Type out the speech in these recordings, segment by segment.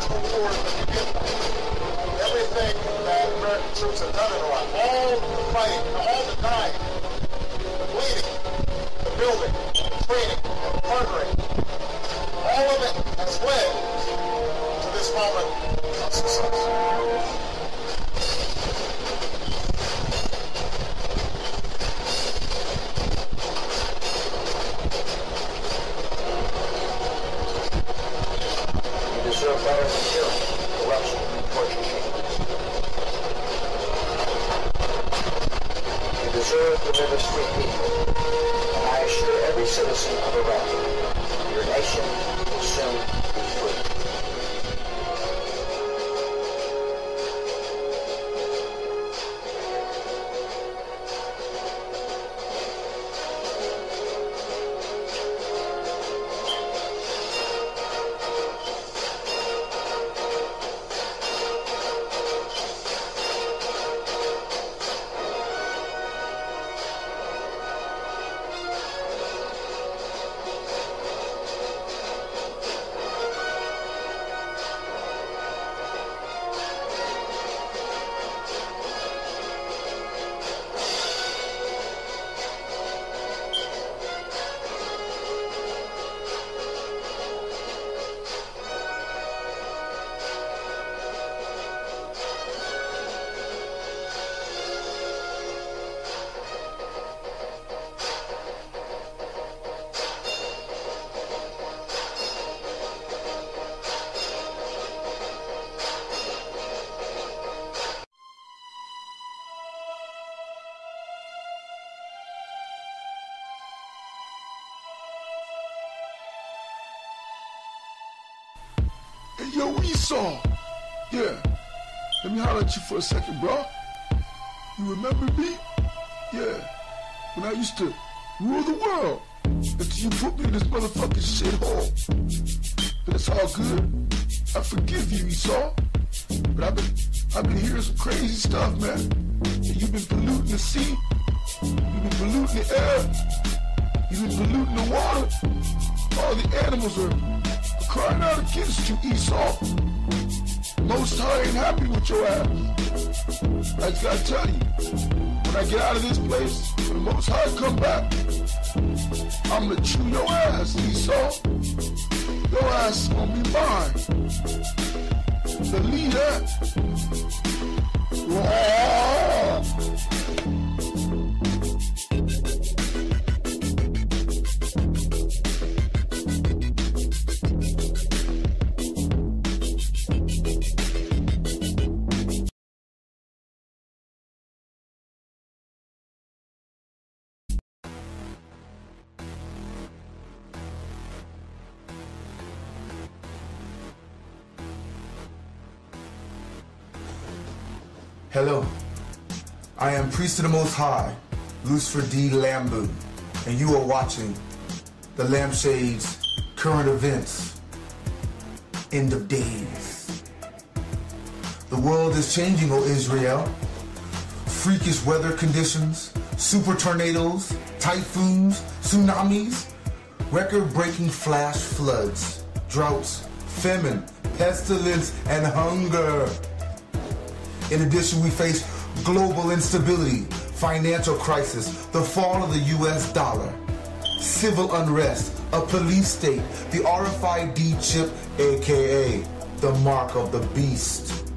spiritual wars that begin everything that American troops have done in Iraq, all the fighting, all the dying, the bleeding, the building, the training, the partnering, all of it has led to this moment of success. Better than tyranny, corruption, and torture chambers. You deserve to live as free people, and I assure every citizen of Iraq, your nation will soon be free. Yo, Esau! Yeah, let me holler at you for a second, bro. You remember me? Yeah, when I used to rule the world until you put me in this motherfucking shithole. But it's all good. I forgive you, Esau. But I've been hearing some crazy stuff, man. And you've been polluting the sea. You've been polluting the air. You've been polluting the water. All the animals are crying out against you, Esau. Most High ain't happy with your ass. I just gotta tell you, when I get out of this place, when the Most High come back, I'm gonna chew your ass, Esau. Your ass is gonna be mine. Believe that. Hello, I am Priest of the Most High, Lucifer D. Lambew, and you are watching the Lampshade's current events, end of days. The world is changing, O Israel. Freakish weather conditions, super tornadoes, typhoons, tsunamis, record-breaking flash floods, droughts, famine, pestilence, and hunger. In addition, we face global instability, financial crisis, the fall of the US dollar, civil unrest, a police state, the RFID chip, aka the mark of the beast,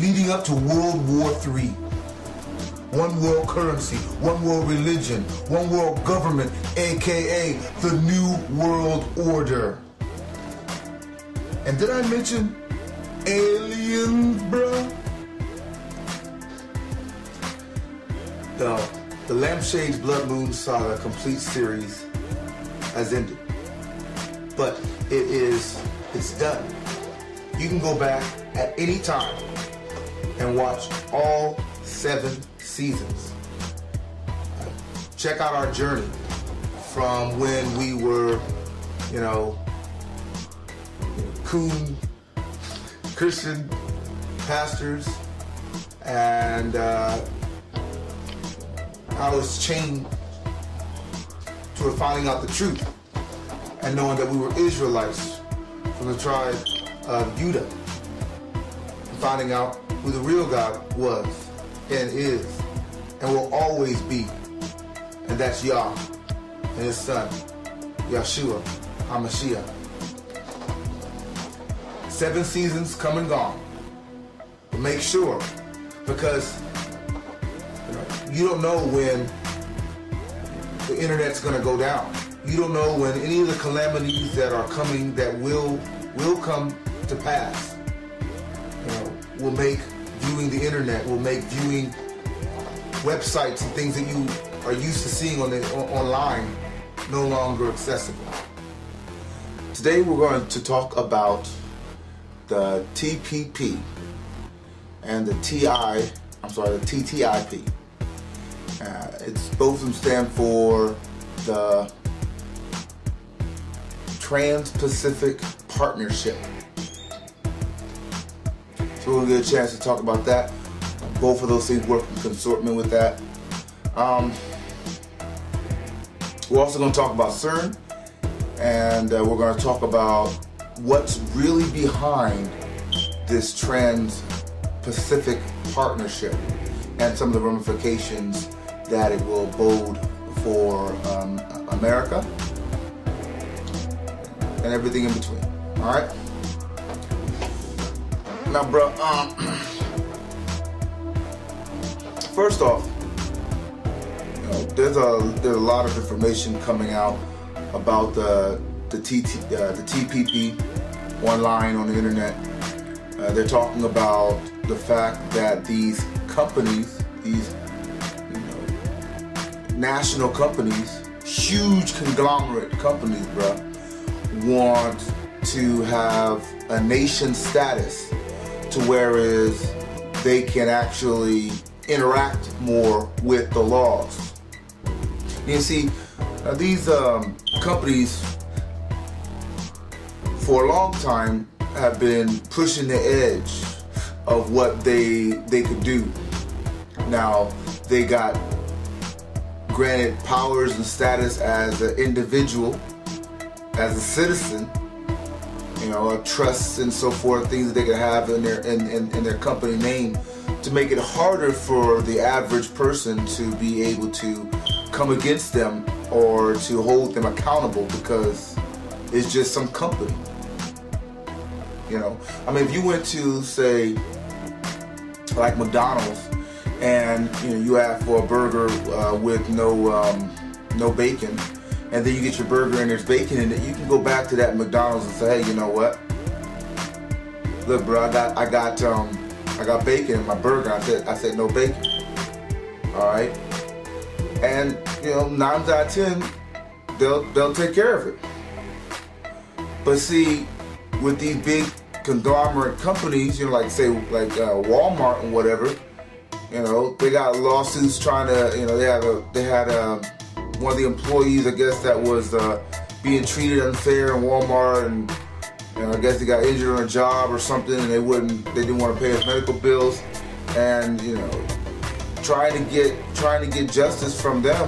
leading up to World War III. One world currency, one world religion, one world government, aka the New World Order. And did I mention aliens, bruh? The Lampshade's Blood Moon Saga complete series has ended. But it's done. You can go back at any time and watch all 7 seasons. Check out our journey from when we were, coon Christian pastors, and I was chained to finding out the truth and knowing that we were Israelites from the tribe of Judah, finding out who the real God was and is and will always be, and that's Yah and His Son, Yeshua HaMashiach. 7 seasons come and gone. But make sure, because you don't know when the internet's going to go down. You don't know when any of the calamities that are coming that will come to pass. Will make viewing the internet, will make viewing websites and things that you are used to seeing online no longer accessible. Today we're going to talk about the T.P.P. and the T.T.I.P. It's both of them stand for the Trans-Pacific Partnership. So we'll get a chance to talk about that. Both of those things work in consortment with that. We're also going to talk about C.E.R.N. and we're going to talk about what's really behind this Trans-Pacific Partnership and some of the ramifications that it will bode for America and everything in between. All right. Now, bro. First off, there's a lot of information coming out about the T.P.P. online on the internet. They're talking about the fact that these companies, these national companies, huge conglomerate companies, bro, want to have a nation status to whereas they can actually interact more with the laws. You see, these companies for a long time have been pushing the edge of what they could do. Now they got granted powers and status as an individual, as a citizen, trusts and so forth, things that they could have in their company name, to make it harder for the average person to be able to come against them or to hold them accountable because it's just some company. I mean, if you went to, say, like McDonald's, and you ask for a burger with no bacon, and then you get your burger and there's bacon in it, you can go back to that McDonald's and say, hey, you know what? Look, bro, I got bacon in my burger. I said no bacon. All right, and 9 out of 10, they'll take care of it. But see, with these big conglomerate companies, like Walmart and whatever, they got lawsuits trying to, they had one of the employees, I guess, that was being treated unfair in Walmart, and I guess he got injured on a job or something, and they didn't want to pay his medical bills, and trying to get justice from them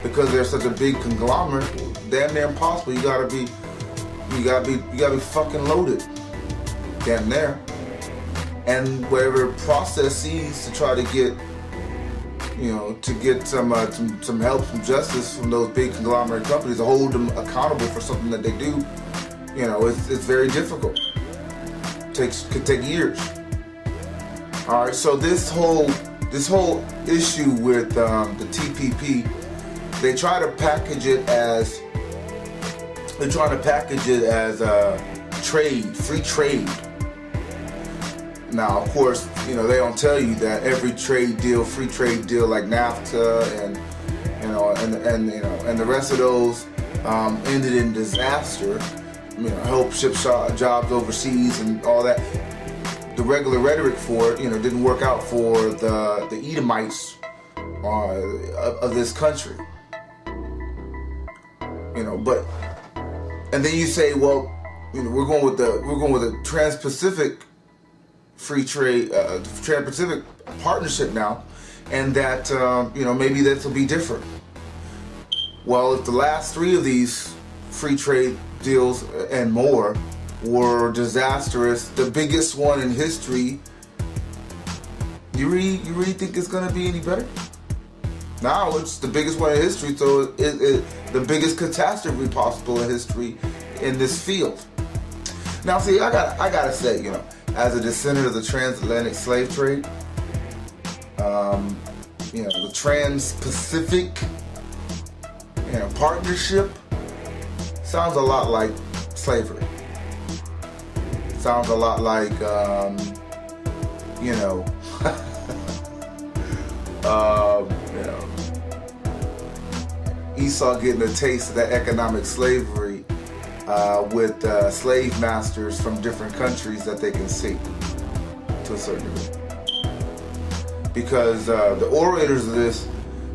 because they're such a big conglomerate, damn near impossible. You gotta be fucking loaded, damn near. And whatever processes to try to get some help, some justice from those big conglomerate companies to hold them accountable for something that they do, it's very difficult. Could take years. All right, so this whole issue with the T.P.P., they try to package it as trade, free trade. Now, of course, they don't tell you that every free trade deal like NAFTA and the rest of those ended in disaster. Help ship jobs overseas and all that. The regular rhetoric for it, didn't work out for the Edomites of this country. And then you say, well, we're going with the Trans-Pacific free trade, Trans-Pacific Partnership now, and that maybe that will be different. Well, if the last 3 of these free trade deals and more were disastrous. The biggest one in history. You really think it's gonna be any better? Now it's the biggest one in history, so the biggest catastrophe possible in history in this field. Now, see, I gotta say, you know, as a descendant of the transatlantic slave trade, you know, the Trans-Pacific, you know, partnership sounds a lot like slavery. Sounds a lot like, you know, you know, Esau getting a taste of that economic slavery with slave masters from different countries that they can see to a certain degree. Because the orators of this,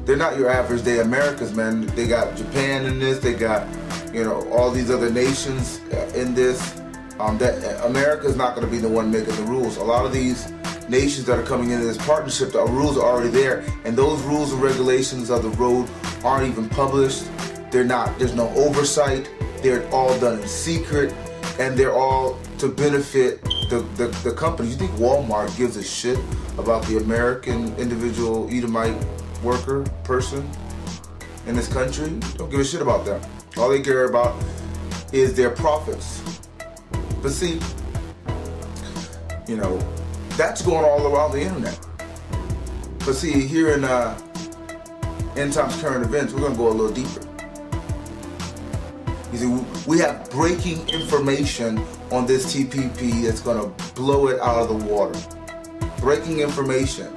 they're not your average day Americans, man. They got Japan in this. They got, you know, all these other nations in this. That America's not going to be the one making the rules. A lot of these nations that are coming into this partnership, the rules are already there, and those rules and regulations of the road aren't even published. They're not. There's no oversight. They're all done in secret, and they're all to benefit the companies. You think Walmart gives a shit about the American individual Edomite worker person in this country? Don't give a shit about them. All they care about is their profits. But see, you know, that's going all around the internet. But see, here in End Times Current Events, we're going to go a little deeper. You see, we have breaking information on this T.P.P. that's going to blow it out of the water. Breaking information.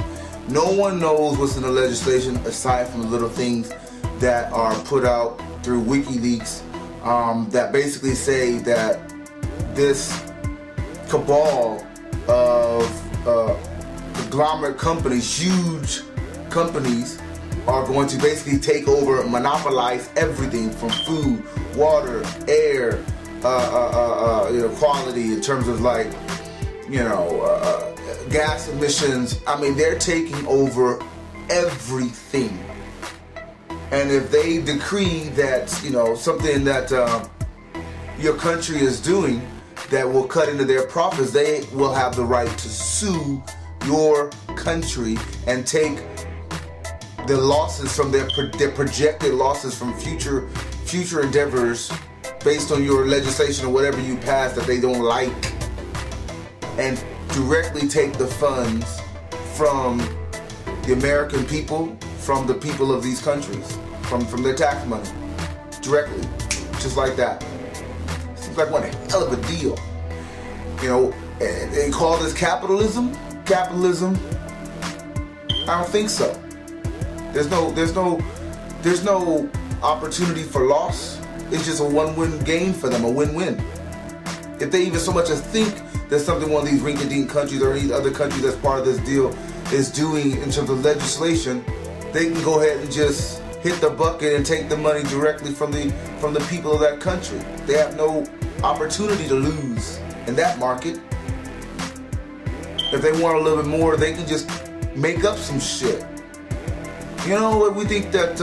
No one knows what's in the legislation aside from the little things that are put out through WikiLeaks that basically say that this cabal of conglomerate companies, huge companies, are going to basically take over, monopolize everything from food, water, air, you know, quality in terms of, like, you know, gas emissions. I mean, they're taking over everything. And if they decree that, you know, something that your country is doing that will cut into their profits, they will have the right to sue your country and take the losses from their projected losses from future endeavors based on your legislation or whatever you pass that they don't like, and directly take the funds from the American people, from the people of these countries, from their tax money, directly, just like that. Seems like one hell of a deal. You know, they call this capitalism. Capitalism? I don't think so. There's no opportunity for loss. It's just a one-win game for them, a win-win. If they even so much as think there's something one of these rinky-dink countries or any other country that's part of this deal is doing in terms of legislation, they can go ahead and just hit the bucket and take the money directly from the people of that country. They have no opportunity to lose in that market. If they want a little bit more, they can just make up some shit. You know, we think that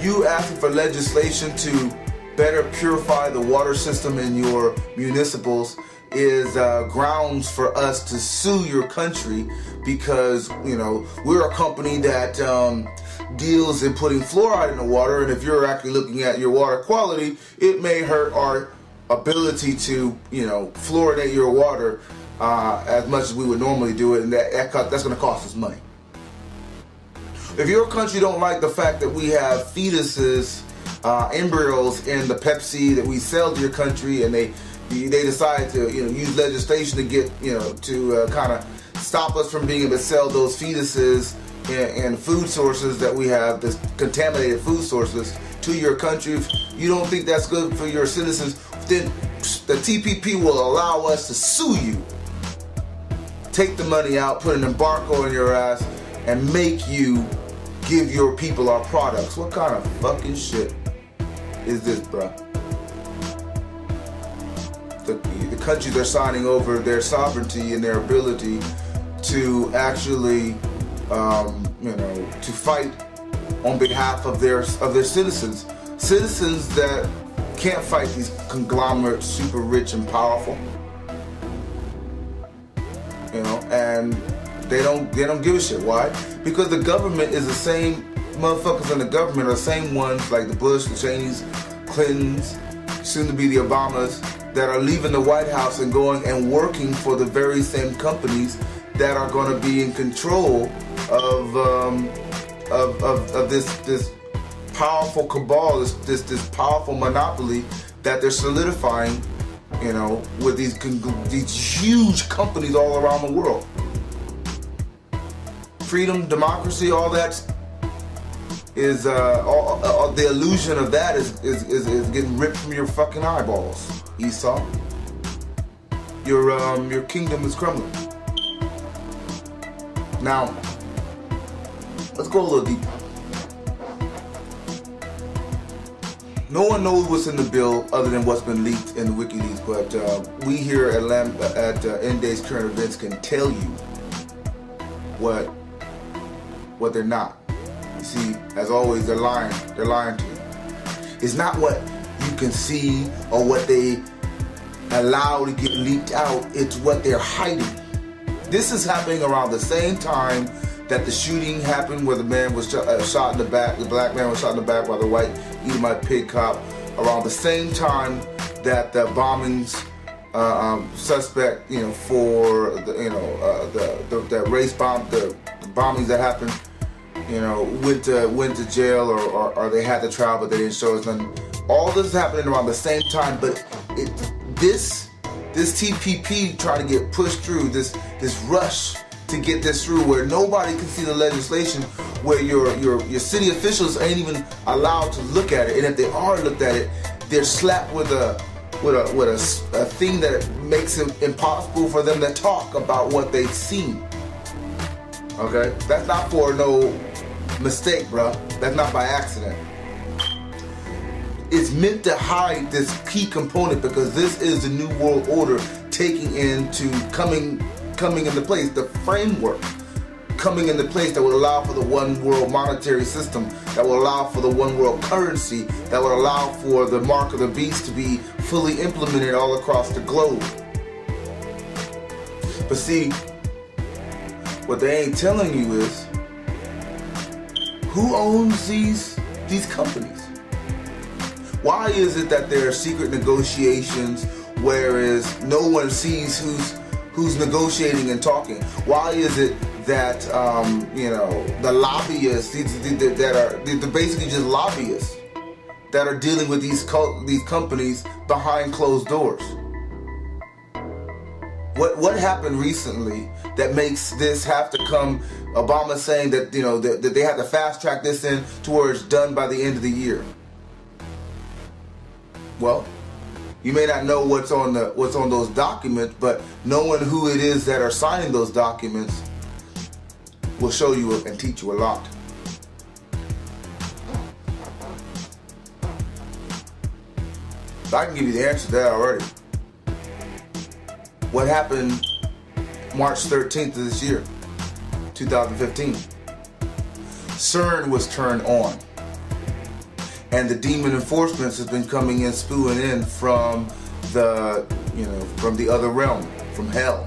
you asking for legislation to better purify the water system in your municipals is grounds for us to sue your country because, you know, we're a company that deals in putting fluoride in the water, and if you're actually looking at your water quality, it may hurt our ability to, you know, fluoridate your water as much as we would normally do it, and that's going to cost us money. If your country don't like the fact that we have fetuses, embryos in the Pepsi that we sell to your country, and they decide to, you know, use legislation to get, you know, to kind of stop us from being able to sell those fetuses and food sources that we have, this contaminated food sources, to your country. If you don't think that's good for your citizens, then the T.P.P. will allow us to sue you, take the money out, put an embargo on your ass, and make you give your people our products. What kind of fucking shit is this, bruh? The countries are signing over their sovereignty and their ability to actually, you know, to fight on behalf of their citizens. Citizens that can't fight these conglomerates, super rich and powerful. You know, and they don't give a shit. Why? Because the government is the same motherfuckers in the government are the same ones like the Bush, the Cheneys, Clintons, soon to be the Obamas, that are leaving the White House and going and working for the very same companies that are going to be in control of this powerful cabal, this powerful monopoly that they're solidifying, you know, with these huge companies all around the world. Freedom, democracy, all that is all the illusion of that is getting ripped from your fucking eyeballs, Esau. Your kingdom is crumbling. Now, let's go a little deeper. No one knows what's in the bill other than what's been leaked in the WikiLeaks, but we here at N-Day's Current Events can tell you what they're not. You see, as always, they're lying. They're lying to you. It's not what you can see or what they allow to get leaked out. It's what they're hiding. This is happening around the same time that the shooting happened, where the man was shot in the back. The black man was shot in the back by the white Edomite pig cop. Around the same time that the bombings suspect, you know, for the, you know, the race bomb, the bombings that happened, you know, went to jail or they had the trial but they didn't show us nothing. All this is happening around the same time, but this T.P.P. trying to get pushed through, this rush to get this through, where nobody can see the legislation, where your city officials ain't even allowed to look at it, and if they are looked at it, they're slapped with a thing that makes it impossible for them to talk about what they've seen. Okay, that's not for no mistake, bruh. That's not by accident. It's meant to hide this key component, because this is the new world order coming into place, the framework coming into place that would allow for the one world monetary system, that will allow for the one world currency, that would allow for the mark of the beast to be fully implemented all across the globe. But see, what they ain't telling you is who owns these companies. Why is it that there are secret negotiations, whereas no one sees who's negotiating and talking? Why is it that you know, the lobbyists they're basically just lobbyists that are dealing with these companies behind closed doors? What happened recently that makes this have to come? Obama saying that, you know, that they have to fast track this in to where it's done by the end of the year. Well, you may not know what's on those documents, but knowing who it is that are signing those documents will show you and teach you a lot. I can give you the answer to that already. What happened March 13th of this year, 2015? C.E.R.N was turned on. And the demon enforcements has been coming in, spewing in from the, you know, from the other realm, from hell.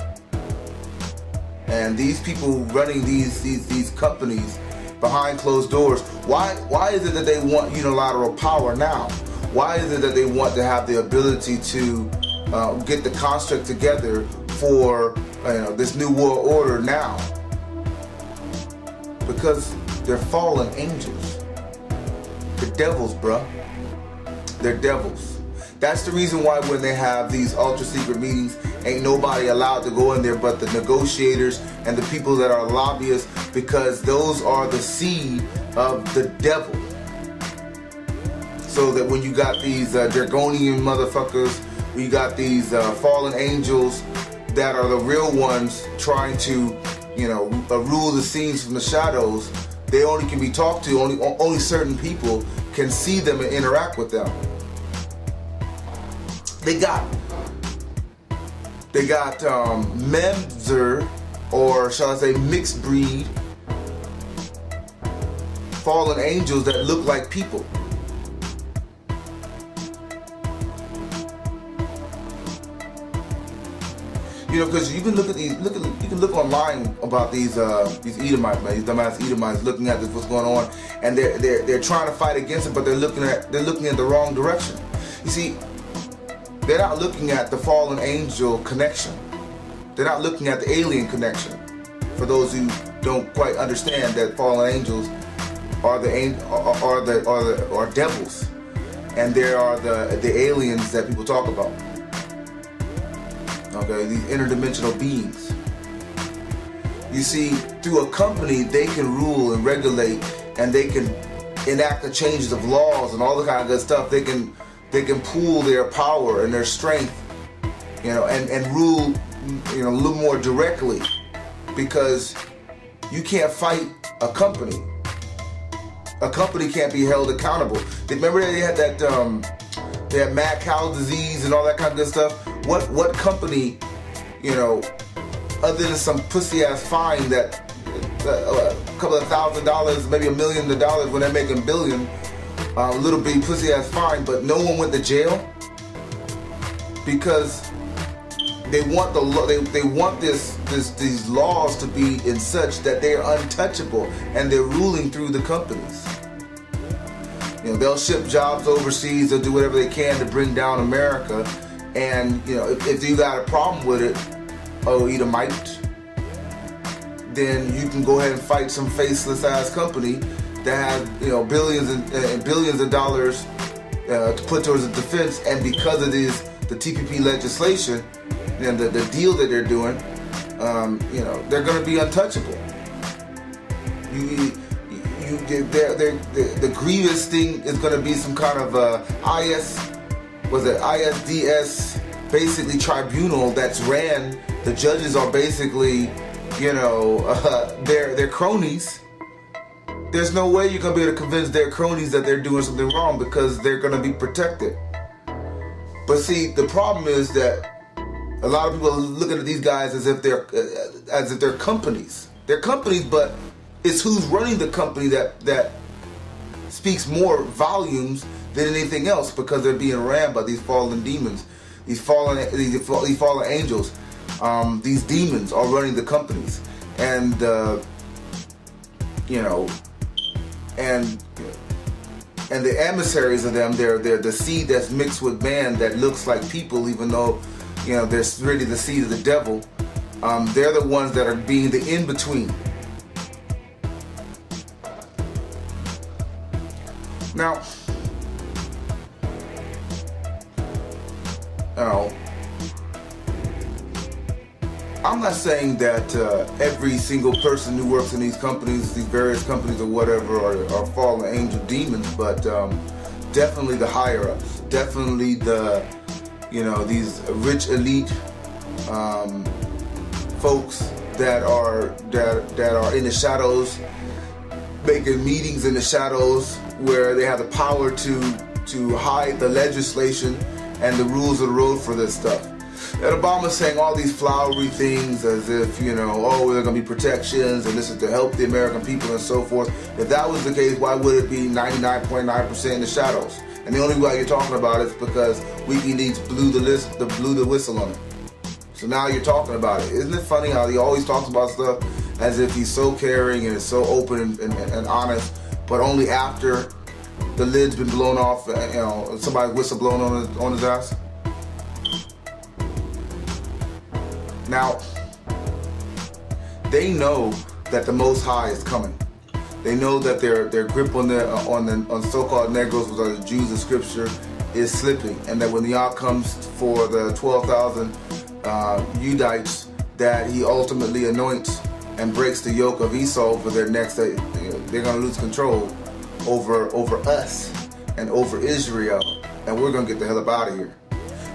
And these people running these companies behind closed doors, why is it that they want unilateral power now? Why is it that they want to have the ability to get the construct together for this new world order now? Because they're fallen angels. They're devils, bruh. They're devils. That's the reason why when they have these ultra secret meetings, ain't nobody allowed to go in there but the negotiators and the people that are lobbyists, because those are the seed of the devil. So that when you got these draconian motherfuckers, when you got these fallen angels that are the real ones trying to, you know, rule the scenes from the shadows, they only can be talked to, only certain people can see them and interact with them. They got Memzer, or shall I say mixed breed, fallen angels that look like people. You know, because you can look at these, you can look online about these Edomites, man, these dumbass Edomites, looking at this, what's going on, and they're trying to fight against it, but they're looking in the wrong direction. You see, they're not looking at the fallen angel connection. They're not looking at the alien connection. For those who don't quite understand that fallen angels are devils, and there are the aliens that people talk about. Okay, these interdimensional beings. You see, through a company, they can rule and regulate, and they can enact the changes of laws and all the kind of good stuff. They can pool their power and their strength, you know, and rule, you know, a little more directly, because you can't fight a company. A company can't be held accountable. Remember they had that they had mad cow disease and all that kind of good stuff. What company, you know, other than some pussy ass fine that a couple of $1,000, maybe $1 million when they're making billion, a little bitty pussy ass fine, but no one went to jail because they want they want these laws to be in such that they're untouchable and they're ruling through the companies. You know, they'll ship jobs overseas, they'll do whatever they can to bring down America. And, you know, if you got a problem with it, oh, Edomite, then you can go ahead and fight some faceless ass company that has, you know, billions and billions of dollars to put towards the defense. And because of the T.P.P. legislation and the deal that they're doing, you know, they're going to be untouchable. The grievous thing is going to be some kind of ISDS basically tribunal that's ran. The judges are basically, you know, they're cronies. There's no way you're going to be able to convince their cronies that they're doing something wrong because they're going to be protected. But see, the problem is that a lot of people are looking at these guys as if they're companies. They're companies, but it's who's running the company that speaks more volumes than anything else, because they're being ran by these fallen demons, these fallen angels. These demons are running the companies, and you know, and the emissaries of them, they're the seed that's mixed with man that looks like people, even though, you know, they're really the seed of the devil. They're the ones that are being the in-between. Now, I'm not saying that every single person who works in these companies, these various companies or whatever, are fallen angel demons, but definitely the higher ups, definitely the, you know, these rich elite folks that are in the shadows, making meetings in the shadows where they have the power to hide the legislation and the rules of the road for this stuff. And Obama's saying all these flowery things as if, you know, oh, there are going to be protections and this is to help the American people and so forth. If that was the case, why would it be 99.9% in the shadows? And the only way you're talking about it is because WikiLeaks blew the whistle on it. So now you're talking about it. Isn't it funny how he always talks about stuff as if he's so caring and is so open and honest, but only after the lid's been blown off, you know, somebody's whistle blown on his ass? Now, they know that the Most High is coming. They know that their grip on so-called Negroes, which are the Jews in Scripture, is slipping, and that when the hour comes for the 12,000 Udites that He ultimately anoints and breaks the yoke of Esau over their necks, they're going to lose control over us and over Israel, and we're going to get the hell up out of here.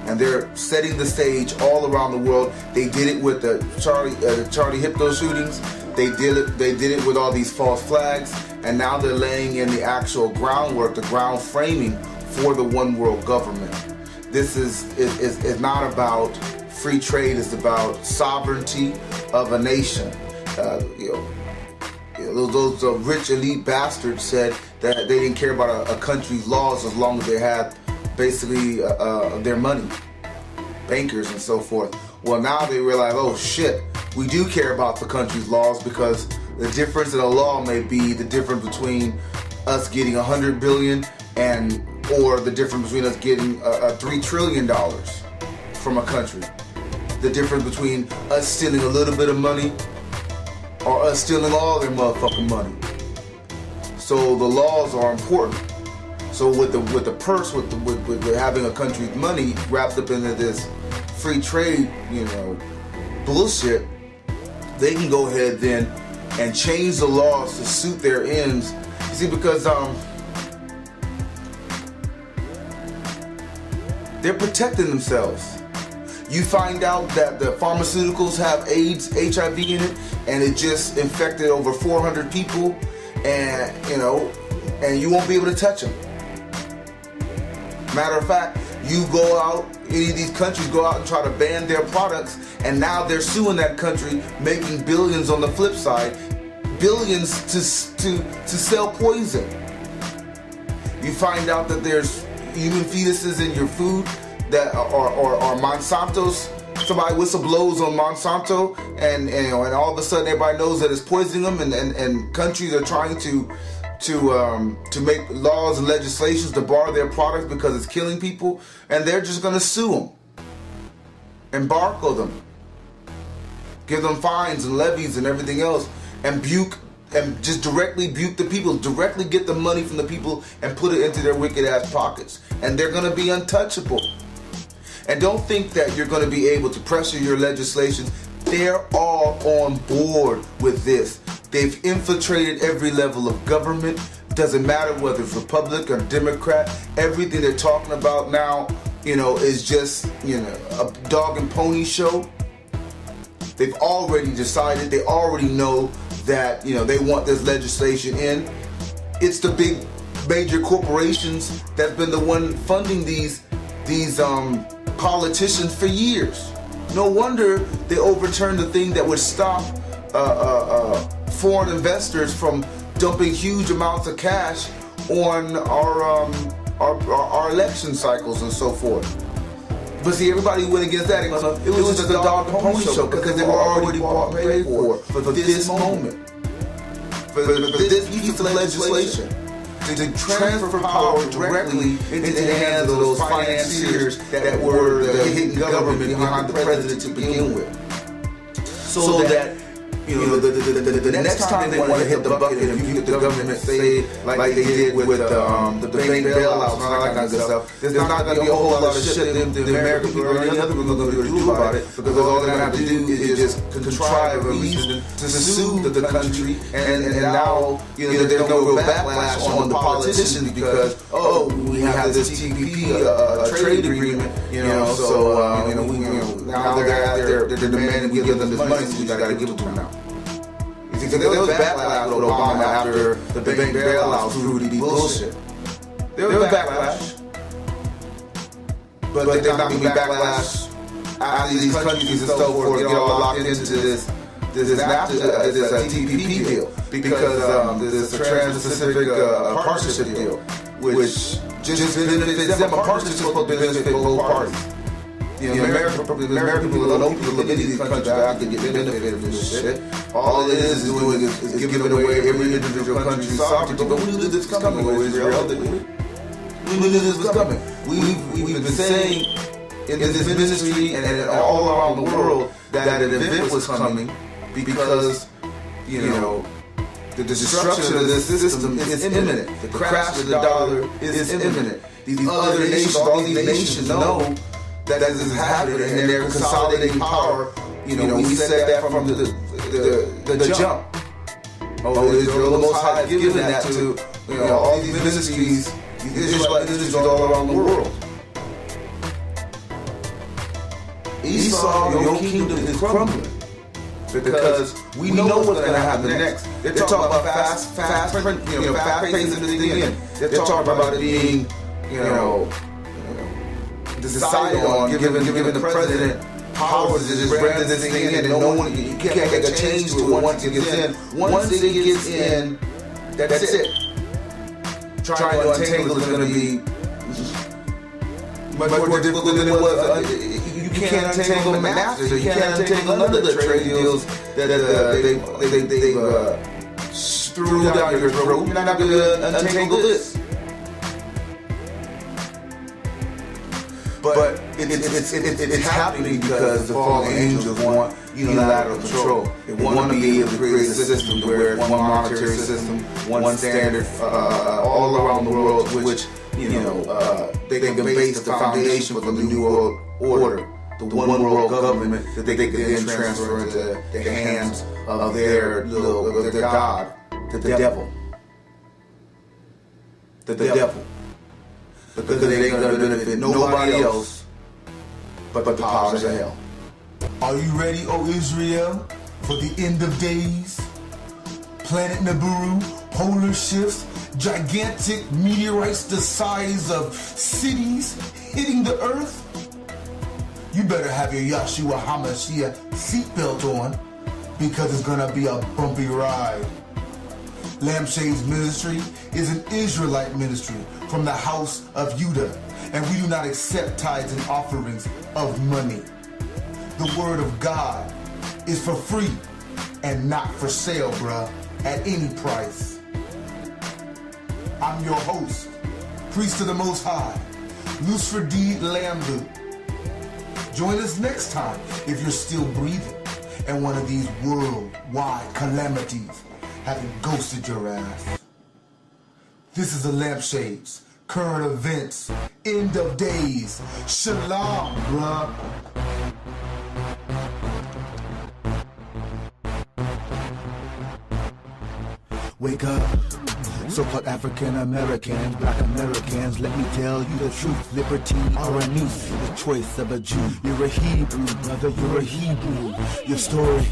And they're setting the stage all around the world. They did it with the Charlie Hebdo shootings. They did it with all these false flags, and now they're laying in the actual groundwork, the ground framing for the one world government. This is not about free trade. It's about sovereignty of a nation. Those rich elite bastards said that they didn't care about a country's laws as long as they had basically their money, bankers and so forth. Well, now they realize, oh shit, we do care about the country's laws, because the difference in a law may be the difference between us getting $100 billion or the difference between us getting $3 trillion from a country. The difference between us stealing a little bit of money or us stealing all their motherfucking money. So the laws are important. So with the purse, with having a country's money wrapped up into this free trade, bullshit, they can go ahead then and change the laws to suit their ends. You see, because they're protecting themselves. You find out that the pharmaceuticals have AIDS, HIV in it, and it just infected over 400 people, and and you won't be able to touch them. Matter of fact, you go out, any of these countries go out and try to ban their products, and now they're suing that country, making billions on the flip side, billions to sell poison. You find out that there's human fetuses in your food that are Monsanto's. Somebody whistleblows on Monsanto, and all of a sudden everybody knows that it's poisoning them, and countries are trying to make laws and legislations to bar their products because it's killing people, and they're just going to sue them, embargo them, give them fines and levies and everything else, and just directly buke the people, directly get the money from the people and put it into their wicked ass pockets, and they're going to be untouchable. And don't think that you're going to be able to pressure your legislation. They're all on board with this. They've infiltrated every level of government. Doesn't matter whether it's Republican or Democrat. Everything they're talking about now, is just, a dog and pony show. They've already decided. They already know that, they want this legislation in. It's the big major corporations that's been the one funding these politicians for years. No wonder they overturned the thing that would stop foreign investors from dumping huge amounts of cash on our election cycles and so forth. But see, everybody went against that. It was just a dog and pony show because they were already bought and paid for this moment, for this piece of legislation. To transfer power directly into the hands of those financiers that were the hidden government behind the president to begin with. So that, the next time they want to hit the bucket and buke the government, say like they did with the bank bailouts and all that kind of stuff, there's not going to be a whole lot of shit the American people or any other people are going to do about it, because all they're going to have to do is just contrive a reason to sue the country, and now there's no real backlash on the politicians because we have this T.P.P. trade agreement, so now they're demanding we give them this money, so we got to give it to them now. Because there was backlash with Obama after the bank bailouts proved to be bullshit. There was backlash, but there's not going to be backlash after these countries and so forth get all locked into this T.P.P. deal, because there's a Trans-Pacific partnership deal, which just benefits them. A partnership is supposed to benefit both parties. American people don't open to look into these countries after they get benefited from this shit. All it is doing is giving away every individual country's sovereignty. But we knew this was coming with Israel, didn't we? We knew this was coming. We've been saying in this ministry and all around the world that an event was coming because, the destruction of this system is imminent. The crash of the dollar is imminent. These other nations, all these nations know that this is happening, and they're consolidating power. We said that from the jump. Israel, the Most High, has given that to all these ministries, these Israelite ministries all around the world. Esau, your kingdom is crumbling because we know what's going to happen next. They're talking about fast pacing this thing in. They're talking about it being, decided on, giving the president powers to just ram this thing in, and you can't make a change to it once it gets in. Once it gets in, that's it. Trying to untangle is going to be much more difficult than it was. You You can't untangle Napster. You can't untangle none of the trade deals that they threw down your throat. You're not going to untangle this. But it's happening because the fallen angels want unilateral control. They want to be able to create a system where it's one monetary system, one standard all around the world, which they can base the foundation for the new world order, the one world government that they could then transfer into the hands of their god, the devil. The devil. Because they ain't gonna benefit nobody else but the powers of hell. Are you ready, O Israel, for the end of days? Planet Nibiru, polar shifts, gigantic meteorites the size of cities hitting the earth? You better have your Yahshua HaMashiach seatbelt on, because it's gonna be a bumpy ride. Lampshades Ministry is an Israelite ministry from the house of Judah, and we do not accept tithes and offerings of money. The word of God is for free and not for sale, bruh, at any price. I'm your host, priest of the Most High, Lucifer D. Lambew. Join us next time if you're still breathing and one of these worldwide calamities having ghosted your ass. This is the Lampshades, current events, end of days. Shalom, bruh. Wake up, so-called African Americans, Black Americans, let me tell you the truth. Liberty or a noose, the choice of a Jew. You're a Hebrew, brother, you're a Hebrew. Your story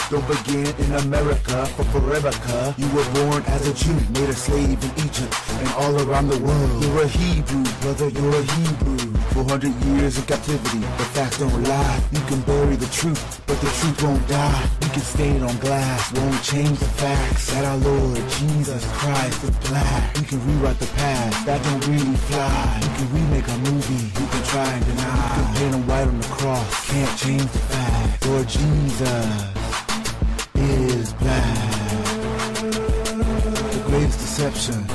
don't begin in America, for forever, you were born as a Jew, made a slave in Egypt and all around the world. You're a Hebrew, brother, you're a Hebrew. 400 years in captivity, the facts don't lie. You can bury the truth, but the truth won't die. You can stain it on glass, won't change the facts. That our Lord Jesus Christ is black. You can rewrite the past, that don't really fly. You can remake a movie, you can try and deny. You can paint him white on the cross, can't change the facts. Lord Jesus is black. The greatest deception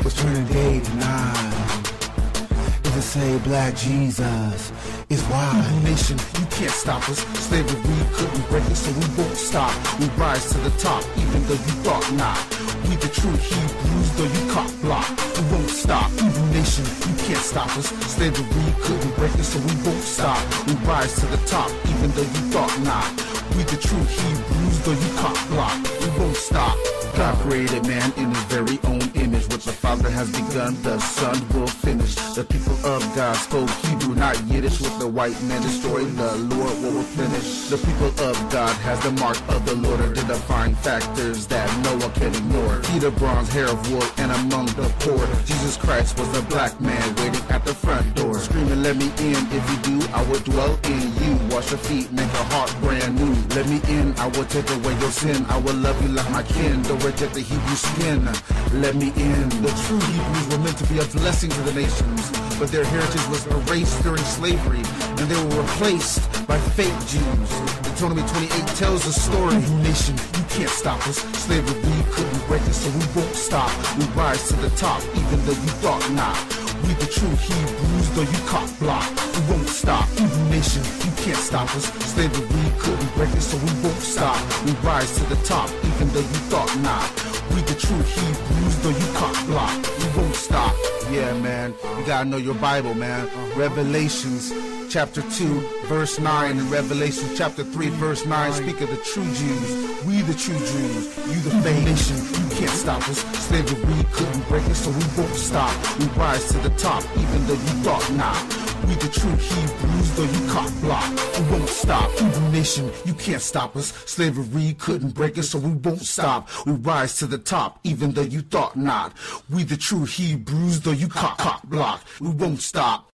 was turning day to night. Is to say black Jesus is why. Nation, you can't stop us. Slavery couldn't break us, so we won't stop. We rise to the top, even though you thought not. We the true Hebrews, though you caught block. We won't stop. Evil nation, you can't stop us. Slavery couldn't break us, so we won't stop. We rise to the top, even though you thought not. We the true Hebrews, though you caught block. We won't stop. God created man in his very own image. What the Father has begun, the Son will finish. The people of God spoke Hebrew, not Yiddish. What the white man destroyed, the Lord will finish. The people of God has the mark of the Lord, identifying factors that no one can ignore. Feet of bronze, hair of wool, and among the poor, Jesus Christ was a black man waiting at the front door, screaming, let me in. If you do, I will dwell in you. Wash your feet, make your heart brand new. Let me in, I will take away your sin. I will love you like my kin. Don't reject the Hebrew skin. Let me in. The true Hebrews were meant to be a blessing to the nations, but their heritage was erased during slavery, and they were replaced by fake Jews. Deuteronomy 28 tells the story. Hebrew nation, you can't stop us. Slavery couldn't break us, so we won't stop. We rise to the top, even though you thought not. We the true Hebrews, though you caught block. We won't stop. Hebrew nation, you can't stop us. Slavery couldn't break us, so we won't stop. We rise to the top, even though you thought not. We the true Hebrews, though you caught block. We won't stop. Yeah, man, you gotta know your Bible, man. Revelations chapter 2, verse 9, and Revelation chapter 3, verse 9 speak of the true Jews. We the true Jews, you the fake nation, you can't stop us. Slavery couldn't break us, so we won't stop. We rise to the top, even though you thought not. We the true Hebrews, though you caught block. We won't stop. Hebrew nation, you can't stop us. Slavery couldn't break us, so we won't stop. We rise to the top, even though you thought not. We the true Hebrews, though you caught block. We won't stop.